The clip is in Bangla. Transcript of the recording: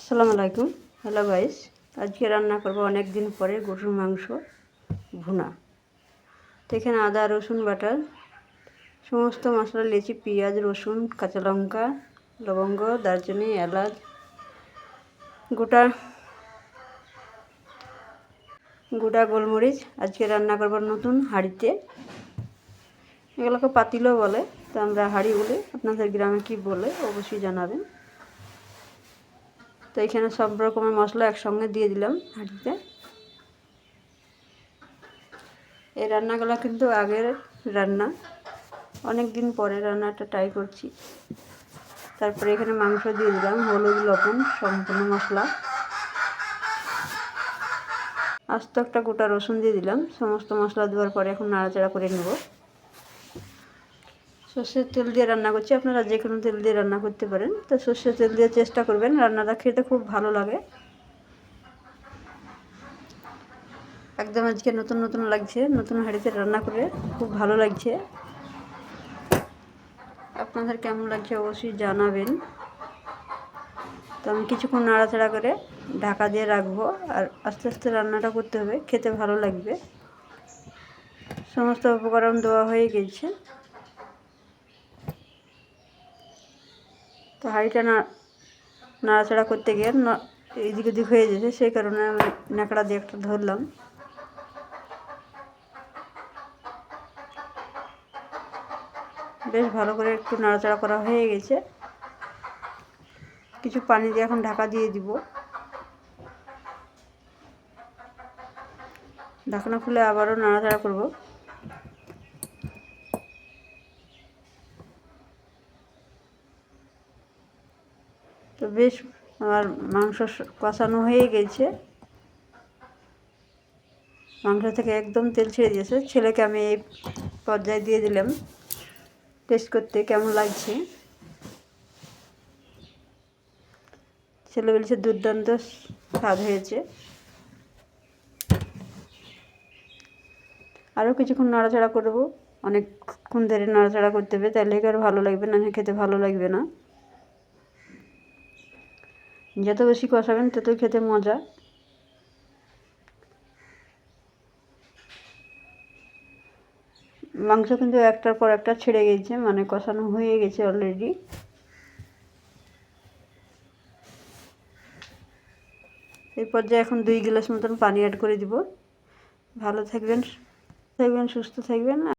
আসসালামু আলাইকুম। হ্যালো গাইস, আজকে রান্না করব অনেক দিন পরে গরুর মাংস ভুনা। তো এখানে আদা রসুন বাটা, সমস্ত মশলা নিয়েছি, পেঁয়াজ রসুন কাঁচা লঙ্কা লবঙ্গ দারচিনি এলাচ, গোটা গোটা গোলমরিচ। আজকে রান্না করব নতুন হাঁড়িতে, এগুলোকে পাতিলও বলে, তো আমরা হাঁড়ি বলি, আপনাদের গ্রামে কি বলে অবশ্যই জানাবেন। তো এখানে সব রকমের মশলা একসঙ্গে দিয়ে দিলাম হাঁড়িতে। এই রান্নাগুলো কিন্তু আগের রান্না, অনেক দিন পরে রান্নাটা ট্রাই করছি। তারপরে এখানে মাংস দিয়ে দিলাম, হলুদ লবণ সম্পূর্ণ মশলা, আস্ত একটা গোটা রসুন দিয়ে দিলাম। সমস্ত মশলা দেওয়ার পরে এখন নাড়াচাড়া করে নেব। সর্ষের তেল দিয়ে রান্না করছি, আপনারা যে কোনো তেল দিয়ে রান্না করতে পারেন। তো সর্ষের তেল দিয়ে চেষ্টা করবেন, রান্নাটা খেতে খুব ভালো লাগে। একদম আজকে নতুন নতুন লাগছে, নতুন হাঁড়িতে রান্না করে খুব ভালো লাগছে। আপনাদের কেমন লাগছে অবশ্যই জানাবেন। তো আমি কিছুক্ষণ নাড়াচাড়া করে ঢাকা দিয়ে রাখবো, আর আস্তে আস্তে রান্নাটা করতে হবে, খেতে ভালো লাগবে। সমস্ত উপকরণ দেওয়া হয়ে গেছে। তো হাঁড়িটা নাড়াচাড়া করতে গিয়ে এদিক ওদিক হয়ে যেছে, সেই কারণে আমি ন্যাকড়া দিয়ে একটা ধরলাম। বেশ ভালো করে একটু নাড়াচাড়া করা হয়ে গেছে। কিছু পানি দিয়ে এখন ঢাকা দিয়ে দিব। ঢাকনা খুলে আবারও নাড়াচাড়া করব। তো বেশ আমার মাংস কষানো হয়ে গেছে, মাংস থেকে একদম তেল ছেড়ে দিয়েছে। ছেলেকে আমি এই পর্যায়ে দিয়ে দিলাম টেস্ট করতে কেমন লাগছে। ছেলে বলছে দুর্দান্ত স্বাদ হয়েছে। আরও কিছুক্ষণ নাড়াচাড়া করব, অনেকক্ষণ ধরে নাড়াচাড়া করতে হবে, তাহলে আর ভালো লাগবে না, খেতে ভালো লাগবে না। যত বেশি কষাবেন ততই খেতে মজা। মাংস কিন্তু একটার পর একটা ছেড়ে গেছে, মানে কষানো হয়ে গেছে অলরেডি। এই পর্যায়ে এখন 2 গ্লাস মতন পানি অ্যাড করে দিব। ভালো থাকবেন, সুস্থ থাকবেন।